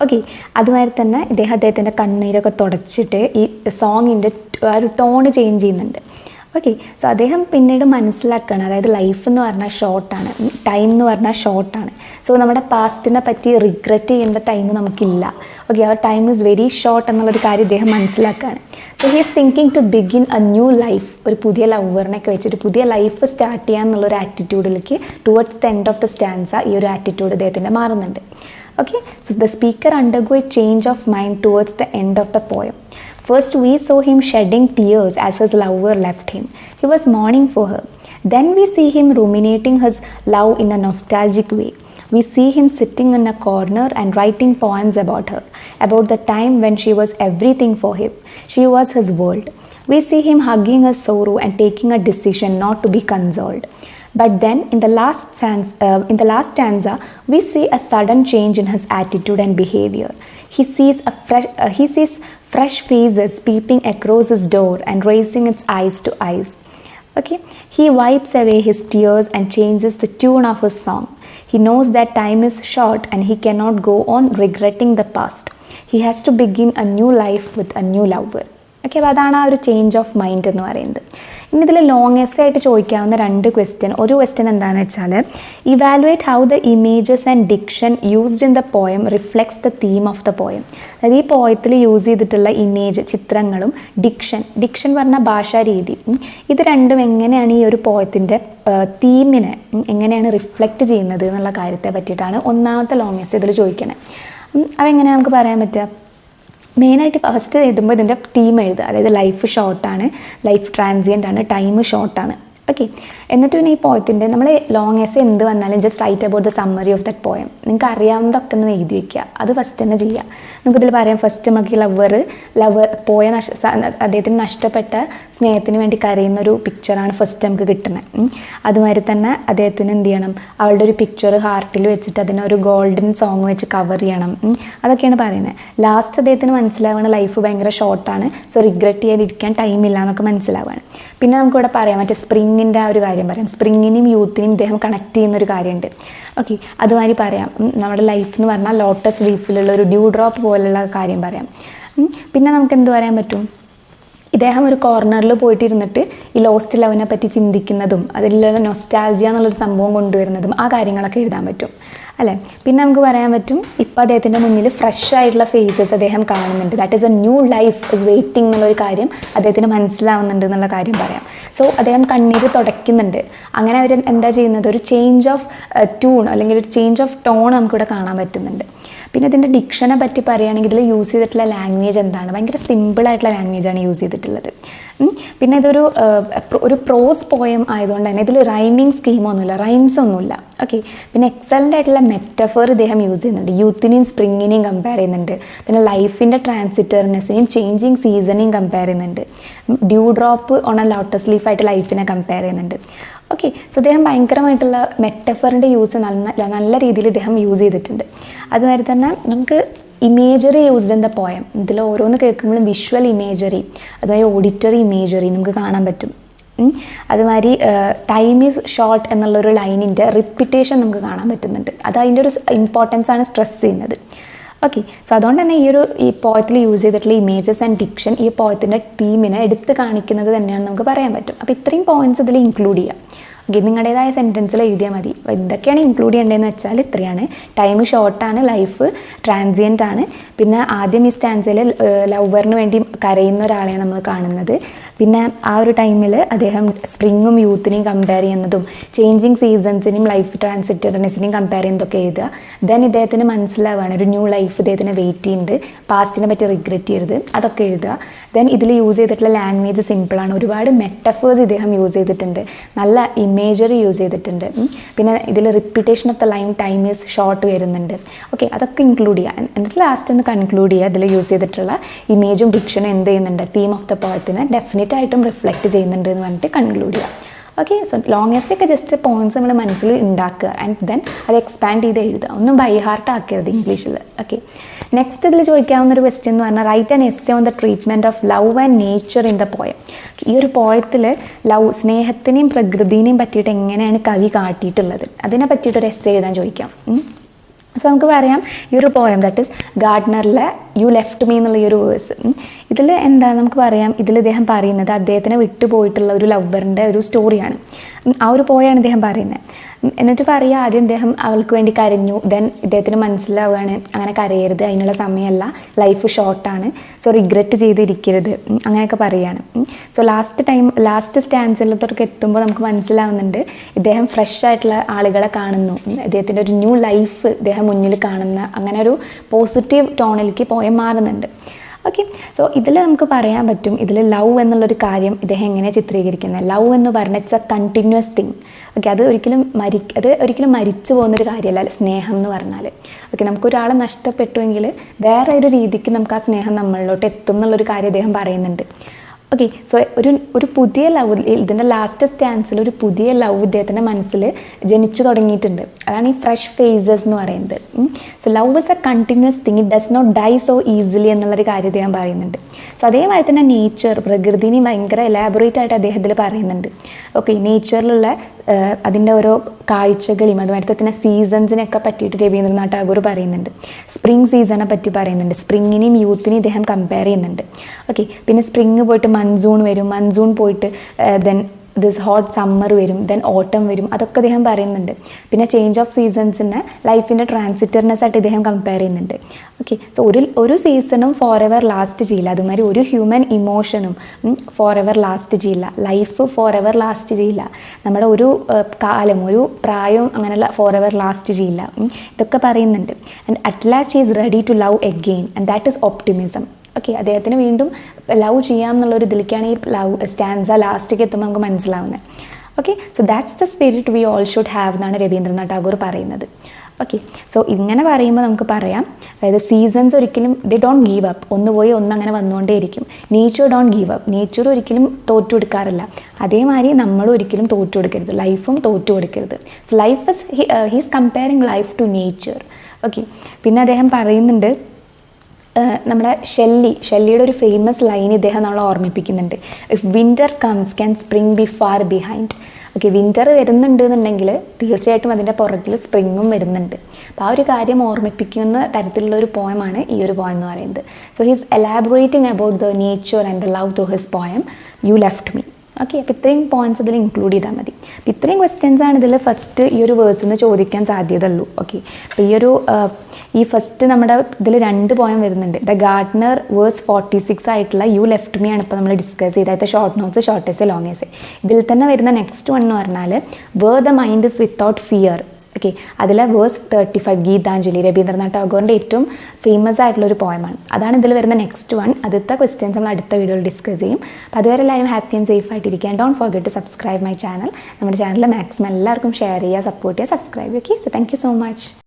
ഓക്കെ, അതുമാതിരി തന്നെ അദ്ദേഹത്തിൻ്റെ കണ്ണീരൊക്കെ തുടച്ചിട്ട് ഈ സോങ്ങിൻ്റെ ആ ഒരു ടോണ് ചേഞ്ച് ചെയ്യുന്നുണ്ട്. ഓക്കെ, സോ അദ്ദേഹം പിന്നീട് മനസ്സിലാക്കുകയാണ്, അതായത് ലൈഫ് എന്ന് പറഞ്ഞാൽ ഷോർട്ടാണ്, ടൈം എന്ന് പറഞ്ഞാൽ ഷോർട്ടാണ്. സോ നമ്മുടെ പാസ്റ്റിനെ പറ്റി റിഗ്രറ്റ് ചെയ്യേണ്ട ടൈം നമുക്കില്ല. ഓക്കെ, ആ ടൈം ഈസ് വെരി ഷോർട്ട് എന്നുള്ളൊരു കാര്യം ഇദ്ദേഹം മനസ്സിലാക്കുകയാണ്. So he is thinking to begin a new life, ഒരു പുതിയ ലവറിനൊക്കെ വെച്ചിട്ട് പുതിയ ലൈഫ് സ്റ്റാർട്ട് ചെയ്യാന്നുള്ളൊരു ആറ്റിറ്റ്യൂഡിലേക്ക് towards the end of the stanza ഈ ഒരു ആറ്റിറ്റ്യൂഡ് ഇദ്ദേഹത്തിൻ്റെ മാറുന്നുണ്ട്. Okay, so the speaker undergo a change of mind towards the end of the poem. First we saw him shedding tears as his lover left him. He was mourning for her. Then we see him ruminating his love in a nostalgic way. We see him sitting in a corner and writing poems about her, about the time when she was everything for him. She was his world. We see him hugging his sorrow and taking a decision not to be consoled. But then in the last stanza, we see a sudden change in his attitude and behavior. He sees fresh faces peeping across his door and raising its eyes to eyes. Okay, he wipes away his tears and changes the tune of his song. He knows that time is short and he cannot go on regretting the past. He has to begin a new life with a new lover. Okay, അപ്പോൾ അതാണ് ആ ഒരു ചേഞ്ച് ഓഫ് മൈൻഡ് എന്ന് പറയുന്നത്. ഇനി ഇതിൽ ലോങ് എസ്സേ ആയിട്ട് ചോദിക്കാവുന്ന രണ്ട് ക്വസ്റ്റ്യൻ. ഒരു ക്വസ്റ്റ്യൻ എന്താണെന്ന് വെച്ചാൽ evaluate how the images and diction used in the poem reflects the theme of the poem. അതായത് ഈ പോയത്തിൽ യൂസ് ചെയ്തിട്ടുള്ള ഇമേജ്, ചിത്രങ്ങളും ഡിക്ഷൻ പറഞ്ഞ ഭാഷാ രീതി, ഇത് രണ്ടും എങ്ങനെയാണ് ഈ ഒരു പോയത്തിൻ്റെ തീമിനെ എങ്ങനെയാണ് റിഫ്ലക്റ്റ് ചെയ്യുന്നത് എന്നുള്ള കാര്യത്തെ പറ്റിയിട്ടാണ് ഒന്നാമത്തെ ലോങ് എസ്സേ ഇതിൽ ചോദിക്കണേ. അതെങ്ങനെയാണ് നമുക്ക് പറയാൻ പറ്റുക? മെയിനായിട്ട് ഫസ്റ്റ് എഴുതുമ്പോൾ ഇതിൻ്റെ തീം എഴുതുക, അതായത് ലൈഫ് ഷോർട്ടാണ്, ലൈഫ് ട്രാൻസിയൻ്റ് ആണ്, ടൈം ഷോർട്ടാണ്. ഓക്കെ, എന്നിട്ട് പിന്നെ ഈ പോയത്തിൻ്റെ നമ്മൾ ലോങ് എസ്സേ എന്ത് വന്നാലും just write about the summary of that poem. നിങ്ങൾക്ക് അറിയാവുന്നതൊക്കെ ഒന്ന് എഴുതി വയ്ക്കുക, അത് ഫസ്റ്റ് തന്നെ ചെയ്യുക. നമുക്കിതിൽ പറയാം, ഫസ്റ്റ് നമുക്ക് ലവർ അദ്ദേഹത്തിന് നഷ്ടപ്പെട്ട സ്നേഹത്തിന് വേണ്ടി കരയുന്ന ഒരു പിക്ചറാണ് ഫസ്റ്റ് നമുക്ക് കിട്ടുന്നത്. അതുമാതിരി തന്നെ അദ്ദേഹത്തിന് എന്ത് ചെയ്യണം, അവളുടെ ഒരു പിക്ചർ ഹാർട്ടിൽ വെച്ചിട്ട് അതിനൊരു ഗോൾഡൻ സോങ് വെച്ച് കവർ ചെയ്യണം. അതൊക്കെയാണ് പറയുന്നത്. ലാസ്റ്റ് അദ്ദേഹത്തിന് മനസ്സിലാവുകയാണ് ലൈഫ് ഭയങ്കര ഷോർട്ടാണ്, സോ റിഗ്രറ്റ് ചെയ്യാതിരിക്കാൻ ടൈമില്ല എന്നൊക്കെ മനസ്സിലാവുകയാണ്. പിന്നെ നമുക്കിവിടെ പറയാം മറ്റേ സ്പ്രിങ്ങിൻ്റെ ആ ഒരു കാര്യം പറയാം. സ്പ്രിങ്ങിനെയും യൂത്തിനെയും ഇദ്ദേഹം കണക്ട് ചെയ്യുന്നൊരു കാര്യമുണ്ട്. ഓക്കെ, അതുമാതിരി പറയാം നമ്മുടെ ലൈഫ് എന്ന് പറഞ്ഞാൽ ലോട്ടസ് ലീഫിലുള്ള ഒരു ഡ്യൂ ഡ്രോപ്പ് പോലുള്ള കാര്യം പറയാം. പിന്നെ നമുക്ക് എന്ത് പറയാൻ പറ്റും, ഇദ്ദേഹം ഒരു കോർണറിൽ പോയിട്ടിരുന്നിട്ട് ഈ ലോസ്റ്റ് ലവിനെ പറ്റി ചിന്തിക്കുന്നതും അതിലുള്ള നൊസ്റ്റാൾജിയ എന്നുള്ളൊരു സംഭവം കൊണ്ടുവരുന്നതും ആ കാര്യങ്ങളൊക്കെ എഴുതാൻ പറ്റും അല്ലേ. പിന്നെ നമുക്ക് പറയാൻ പറ്റും, ഇപ്പോൾ അദ്ദേഹത്തിൻ്റെ മുന്നിൽ ഫ്രഷ് ആയിട്ടുള്ള ഫേസസ് അദ്ദേഹം കാണുന്നുണ്ട്. That is A new life is waiting എന്നുള്ളൊരു കാര്യം അദ്ദേഹത്തിന് മനസ്സിലാവുന്നുണ്ട് എന്നുള്ള കാര്യം പറയാം. സോ അദ്ദേഹം കണ്ണീര് തുടയ്ക്കുന്നുണ്ട്. അങ്ങനെ അവർ എന്താ ചെയ്യുന്നത്, ഒരു ചേഞ്ച് ഓഫ് ട്യൂൺ അല്ലെങ്കിൽ ഒരു ചേഞ്ച് ഓഫ് ടോൺ നമുക്കിവിടെ കാണാൻ പറ്റുന്നുണ്ട്. പിന്നെ ഇതിൻ്റെ ഡിക്ഷനെ പറ്റി പറയുകയാണെങ്കിൽ ഇതിൽ യൂസ് ചെയ്തിട്ടുള്ള ലാംഗ്വേജ് എന്താണ്, ഭയങ്കര സിമ്പിളായിട്ടുള്ള ലാംഗ്വേജാണ് യൂസ് ചെയ്തിട്ടുള്ളത്. പിന്നെ ഇതൊരു പ്രോസ് പോയം ആയതുകൊണ്ട് തന്നെ ഇതിൽ റൈമിങ് സ്കീമൊന്നുമില്ല, റൈംസ് ഒന്നുമില്ല. ഓക്കെ, പിന്നെ എക്സലൻ്റ് ആയിട്ടുള്ള മെറ്റഫർ ഇദ്ദേഹം യൂസ് ചെയ്യുന്നുണ്ട്. യൂത്തിനെയും സ്പ്രിങ്ങിനെയും കമ്പയർ ചെയ്യുന്നുണ്ട്. പിന്നെ ലൈഫിൻ്റെ ട്രാൻസിറ്റർനെസ്സിനെയും ചേഞ്ചിങ് സീസണെയും കമ്പയർ ചെയ്യുന്നുണ്ട്. Dew drop on a lotus ലീഫായിട്ട് ലൈഫിനെ കമ്പയർ ചെയ്യുന്നുണ്ട്. ഓക്കെ, സോ അദ്ദേഹം ഭയങ്കരമായിട്ടുള്ള മെറ്റഫറിൻ്റെ യൂസ് നല്ല രീതിയിൽ ഇദ്ദേഹം യൂസ് ചെയ്തിട്ടുണ്ട്. അതുമാതിരി തന്നെ നമുക്ക് imagery used in the poem. ഇതിൽ ഓരോന്ന് കേൾക്കുമ്പോഴും വിഷ്വൽ ഇമേജറി, അതുമാതിരി ഓഡിറ്ററി ഇമേജറി നമുക്ക് കാണാൻ പറ്റും. അതുമാതിരി ടൈം ഈസ് ഷോർട്ട് എന്നുള്ളൊരു ലൈനിൻ്റെ റിപ്പിറ്റേഷൻ നമുക്ക് കാണാൻ പറ്റുന്നുണ്ട്. അത് അതിൻ്റെ ഒരു ഇമ്പോർട്ടൻസ് ആണ് സ്ട്രെസ് ചെയ്യുന്നത്. ഓക്കെ, സോ അതുകൊണ്ട് തന്നെ ഈ പോയത്തിൽ യൂസ് ചെയ്തിട്ടുള്ള ഇമേജസ് ആൻഡ് ഡിക്ഷൻ ഈ പോയത്തിൻ്റെ തീമിനെ എടുത്ത് കാണിക്കുന്നത് തന്നെയാണെന്ന് നമുക്ക് പറയാൻ പറ്റും. അപ്പോൾ ഇത്രയും പോയിന്റ്സ് ഇതിൽ ഇൻക്ലൂഡ് ചെയ്യാം. ഓക്കെ, നിങ്ങളുടേതായ സെൻറ്റൻസിൽ എഴുതിയാൽ മതി. എന്തൊക്കെയാണ് ഇൻക്ലൂഡ് ചെയ്യേണ്ടതെന്ന് വെച്ചാൽ ഇത്രയാണ്. ടൈം ഷോർട്ടാണ്, ലൈഫ് ട്രാൻസിയൻ്റ് ആണ്. പിന്നെ ആദ്യം ഈ സ്റ്റാൻസിൽ ലവറിന് വേണ്ടി കരയുന്ന ഒരാളെയാണ് നമ്മൾ കാണുന്നത്. പിന്നെ ആ ഒരു ടൈമിൽ അദ്ദേഹം സ്പ്രിങ്ങും യൂത്തിനെയും കമ്പയർ ചെയ്യുന്നതും ചേഞ്ചിങ് സീസൺസിനെയും ലൈഫ് ട്രാൻസിറ്റർനെസ്സിനെയും കമ്പയർ ചെയ്യുന്നതൊക്കെ എഴുതുക. ദെൻ ഇദ്ദേഹത്തിന് മനസ്സിലാവുകയാണ് ഒരു ന്യൂ ലൈഫ് ഇദ്ദേഹത്തിന് വെയിറ്റ് ചെയ്യുന്നുണ്ട്, പാസ്റ്റിനെ പറ്റി റിഗ്രറ്റ് ചെയ്യരുത്, അതൊക്കെ എഴുതുക. ദെൻ ഇതിൽ യൂസ് ചെയ്തിട്ടുള്ള ലാംഗ്വേജ് സിമ്പിളാണ്. ഒരുപാട് മെറ്റഫേഴ്സ് ഇദ്ദേഹം യൂസ് ചെയ്തിട്ടുണ്ട്, നല്ല ഇമേജറി യൂസ് ചെയ്തിട്ടുണ്ട്. പിന്നെ ഇതിൽ repetition of the line time is short വരുന്നുണ്ട്. ഓക്കെ, അതൊക്കെ ഇൻക്ലൂഡ് ചെയ്യുക. എന്നിട്ട് ലാസ്റ്റ് ഒന്ന് കൺക്ലൂഡ് ചെയ്യുക. ഇതിൽ യൂസ് ചെയ്തിട്ടുള്ള ഇമേജും ഡിക്ഷനും എന്ത് ചെയ്യുന്നുണ്ട്, തീം ഓഫ് ദ പോയത്തിനെ ഡെഫിനറ്റ് ആയിട്ടും റിഫ്ലക്റ്റ് ചെയ്യുന്നുണ്ട് എന്ന് പറഞ്ഞിട്ട് കൺക്ലൂഡ് ചെയ്യുക. ഓക്കെ, സോ ലോങ് എസ്സേ ഒക്കെ ജസ്റ്റ് പോയിന്റ്സ് നമ്മൾ മനസ്സിൽ ഉണ്ടാക്കുക ആൻഡ് ദെൻ അത് എക്സ്പാൻഡ് ചെയ്ത് എഴുതുക. ഒന്നും ബൈ ഹാർട്ട് ആക്കരുത് ഇംഗ്ലീഷിൽ. ഓക്കെ, നെക്സ്റ്റ് ഇതിൽ ചോദിക്കാവുന്ന ഒരു ക്വസ്റ്റ്യൻ എന്ന് പറഞ്ഞാൽ write an essay on the treatment of love and nature in the poem. ഈ ഒരു പോയത്തിൽ സ്നേഹത്തിനെയും പ്രകൃതിനെയും പറ്റിയിട്ട് എങ്ങനെയാണ് കവി കാട്ടിയിട്ടുള്ളത് അതിനെ പറ്റിയിട്ടൊരു എസ്സേ എഴുതാൻ ചോദിക്കാം. സോ നമുക്ക് പറയാം, ഈ ഒരു പോയം ദാറ്റ് ഈസ് ഗാർഡനറിലെ യു ലെഫ്റ്റ് മീ എന്നുള്ള ഈ ഒരു വേഴ്സ്, ഇതിൽ എന്താ നമുക്ക് പറയാം, ഇതിൽ ഇദ്ദേഹം പറയുന്നത് അദ്ദേഹത്തിനെ വിട്ടുപോയിട്ടുള്ള ഒരു ലവറിൻ്റെ ഒരു സ്റ്റോറിയാണ്. ആ ഒരു പോയാണ് ഇദ്ദേഹം പറയുന്നത്. എന്നിട്ട് പറയുക, ആദ്യം ഇദ്ദേഹം അവൾക്ക് വേണ്ടി കരഞ്ഞു. ദെൻ ഇദ്ദേഹത്തിന് മനസ്സിലാവുകയാണ് അങ്ങനെ കരയരുത്, അതിനുള്ള സമയമല്ല, ലൈഫ് ഷോർട്ടാണ്, സോ റിഗ്രറ്റ് ചെയ്തിരിക്കരുത്, അങ്ങനെയൊക്കെ പറയുകയാണ്. സോ ലാസ്റ്റ് സ്റ്റാൻസിലത്തോടൊക്കെ എത്തുമ്പോൾ നമുക്ക് മനസ്സിലാവുന്നുണ്ട് ഇദ്ദേഹം ഫ്രഷ് ആയിട്ടുള്ള ആളുകളെ കാണുന്നു, ഇദ്ദേഹത്തിൻ്റെ ഒരു ന്യൂ ലൈഫ് ഇദ്ദേഹം മുന്നിൽ കാണുന്ന അങ്ങനെ ഒരു പോസിറ്റീവ് ടോണിലേക്ക് പോയം മാറുന്നുണ്ട്. ഓക്കെ, സോ ഇതിൽ നമുക്ക് പറയാൻ പറ്റും, ഇതിൽ ലവ് എന്നുള്ളൊരു കാര്യം ഇദ്ദേഹം എങ്ങനെ ചിത്രീകരിക്കുന്നത്. ലവ് എന്ന് പറഞ്ഞാൽ it's A continuous thing. Okay, അത് ഒരിക്കലും മരിച്ചു പോകുന്നൊരു കാര്യമല്ല സ്നേഹം എന്ന് പറഞ്ഞാൽ. ഓക്കെ, നമുക്കൊരാളെ നഷ്ടപ്പെട്ടുവെങ്കിൽ വേറെ ഒരു രീതിക്ക് നമുക്ക് ആ സ്നേഹം നമ്മളിലോട്ട് എത്തും എന്നുള്ളൊരു കാര്യം അദ്ദേഹം പറയുന്നുണ്ട്. ഓക്കെ, സോ ഒരു പുതിയ ലവ്, ഇതിൻ്റെ ലാസ്റ്റ് സ്റ്റാൻസിൽ ഒരു പുതിയ ലവ് ഇദ്ദേഹത്തിൻ്റെ മനസ്സിൽ ജനിച്ചു തുടങ്ങിയിട്ടുണ്ട്. അതാണ് ഈ ഫ്രഷ് ഫേസസ് എന്ന് പറയുന്നത്. So love is a continuous thing, it does not die so easily എന്നുള്ളൊരു കാര്യം അദ്ദേഹം പറയുന്നുണ്ട്. സോ അതേമാതിരി തന്നെ നേച്ചർ, പ്രകൃതിനെ ഭയങ്കര എലാബറേറ്റ് ആയിട്ട് അദ്ദേഹത്തിൽ പറയുന്നുണ്ട്. ഓക്കെ, നേച്ചറിലുള്ള അതിൻ്റെ ഓരോ കാഴ്ചകളെയും അതുമാതിരി തന്നെ സീസൺസിനെയൊക്കെ പറ്റിയിട്ട് രവീന്ദ്രനാഥ് ടാഗോർ പറയുന്നുണ്ട്. സ്പ്രിംഗ് സീസണെ പറ്റി പറയുന്നുണ്ട്. സ്പ്രിങ്ങിനെയും യൂത്തിനെയും ഇദ്ദേഹം കമ്പയർ ചെയ്യുന്നുണ്ട്. ഓക്കെ, പിന്നെ സ്പ്രിങ് പോയിട്ട് മൺസൂൺ വരും, മൺസൂൺ പോയിട്ട് ദെൻ ദിസ് ഹോട്ട് സമ്മർ വരും, ദെൻ ഓട്ടം വരും, അതൊക്കെ അദ്ദേഹം പറയുന്നുണ്ട്. പിന്നെ ചേഞ്ച് ഓഫ് സീസൺസിനെ ലൈഫിൻ്റെ ട്രാൻസിറ്റർനെസ് ആയിട്ട് ഇദ്ദേഹം കമ്പയർ ചെയ്യുന്നുണ്ട്. ഓക്കെ, സോ ഒരു സീസണും ഫോർ എവർ ലാസ്റ്റ് ചെയ്യില്ല, അതുമാതിരി ഒരു ഹ്യൂമൻ ഇമോഷനും ഫോർ എവർ ലാസ്റ്റ് ചെയ്യില്ല, ലൈഫ് ഫോർ എവർ ലാസ്റ്റ് ചെയ്യില്ല, നമ്മുടെ ഒരു കാലം ഒരു പ്രായവും അങ്ങനെയുള്ള ഫോർ എവർ ലാസ്റ്റ് ചെയ്യില്ല, ഇതൊക്കെ പറയുന്നുണ്ട്. And at last is ready to love again and that is optimism. Okay, അദ്ദേഹത്തിന് വീണ്ടും ലവ് ചെയ്യാം എന്നുള്ളൊരു ഇതിലേക്കാണ് ഈ ലവ് സ്റ്റാൻസ ലാസ്റ്റിലേക്ക് എത്തുമ്പോൾ നമുക്ക് മനസ്സിലാവുന്നത്. Okay, so that's the spirit we all should have എന്നാണ് രവീന്ദ്രനാഥ് ടാഗോർ പറയുന്നത്. ഓക്കെ, സോ ഇങ്ങനെ പറയുമ്പോൾ നമുക്ക് പറയാം, അതായത് സീസൺസ് ഒരിക്കലും ദേ ഡോണ്ട് ഗീവ് അപ്പ്, ഒന്ന് പോയി ഒന്നങ്ങനെ വന്നുകൊണ്ടേയിരിക്കും. Nature don't give up, nature ഒരിക്കലും തോറ്റു കൊടുക്കാറില്ല. അതേമാതിരി നമ്മളും ഒരിക്കലും തോറ്റു കൊടുക്കരുത്, ലൈഫും തോറ്റു കൊടുക്കരുത്. So life is he's comparing life to nature. Okay, പിന്നെ അദ്ദേഹം പറയുന്നുണ്ട്, നമ്മുടെ ഷെല്ലിയുടെ ഒരു ഫേമസ് ലൈൻ ഇദ്ദേഹം നമ്മളെ ഓർമ്മിപ്പിക്കുന്നുണ്ട്. If winter comes can spring be far behind. Okay, winter വരുന്നുണ്ട് എന്നുണ്ടെങ്കിൽ തീർച്ചയായിട്ടും അതിൻ്റെ പുറകിൽ സ്പ്രിങ്ങും വരുന്നുണ്ട്. അപ്പോൾ ആ ഒരു കാര്യം ഓർമ്മിപ്പിക്കുന്ന തരത്തിലുള്ള ഒരു പോയമാണ് ഈ ഒരു പോയം എന്ന് പറയുന്നത്. So he's elaborating about the nature and the love through his poem you left me. Okay, അപ്പോൾ ഇത്രയും പോയിൻറ്റ്സ് ഇതിൽ ഇൻക്ലൂഡ് ചെയ്താൽ മതി. അപ്പോൾ ഇത്രയും ക്വസ്റ്റ്യൻസാണ് ഇതിൽ ഫസ്റ്റ് ഈ ഒരു വേഴ്സിൽ നിന്ന് ചോദിക്കാൻ സാധ്യതയുള്ളൂ. ഓക്കെ, അപ്പോൾ ഈ ഫസ്റ്റ് നമ്മുടെ ഇതിൽ 2 പോയം വരുന്നുണ്ട്. ദ ഗാർഡനർ വേഴ്സ് 46 ആയിട്ടുള്ള യു ലെഫ്റ്റ് മീ ആണ് ഇപ്പോൾ നമ്മൾ ഡിസ്കസ് ചെയ്തത്. Short notes, shortest, longest. ഇതിൽ തന്നെ വരുന്ന നെക്സ്റ്റ് വൺ എന്ന് പറഞ്ഞാൽ where the mind is without fear. Okay, അതിലെ വേഴ്സ് 35 ഗീതാഞ്ജലി, രവീന്ദ്രനാഥ് ടാഗോറിൻ്റെ ഏറ്റവും ഫേമസ് ആയിട്ടുള്ളൊരു പോയമാണ്. അതാണ് ഇതിൽ വരുന്ന നെക്സ്റ്റ് വൺ. അടുത്ത ക്വസ്റ്റ്യൻസ് നമ്മൾ അടുത്ത വീഡിയോയിൽ ഡിസ്കസ് ചെയ്യും. അപ്പോൾ അതുവരെ എല്ലാവരും ഹാപ്പി ആൻഡ് സേഫ് ആയിട്ടിരിക്കുക. Don't forget to subscribe my channel. നമ്മുടെ ചാനൽ മാക്സിമം എല്ലാവർക്കും ഷെയർ ചെയ്യുക, സപ്പോർട്ട് ചെയ്യുക, സബ്സ്ക്രൈബ് ചെയ്യുക. Okay, so thank you so much.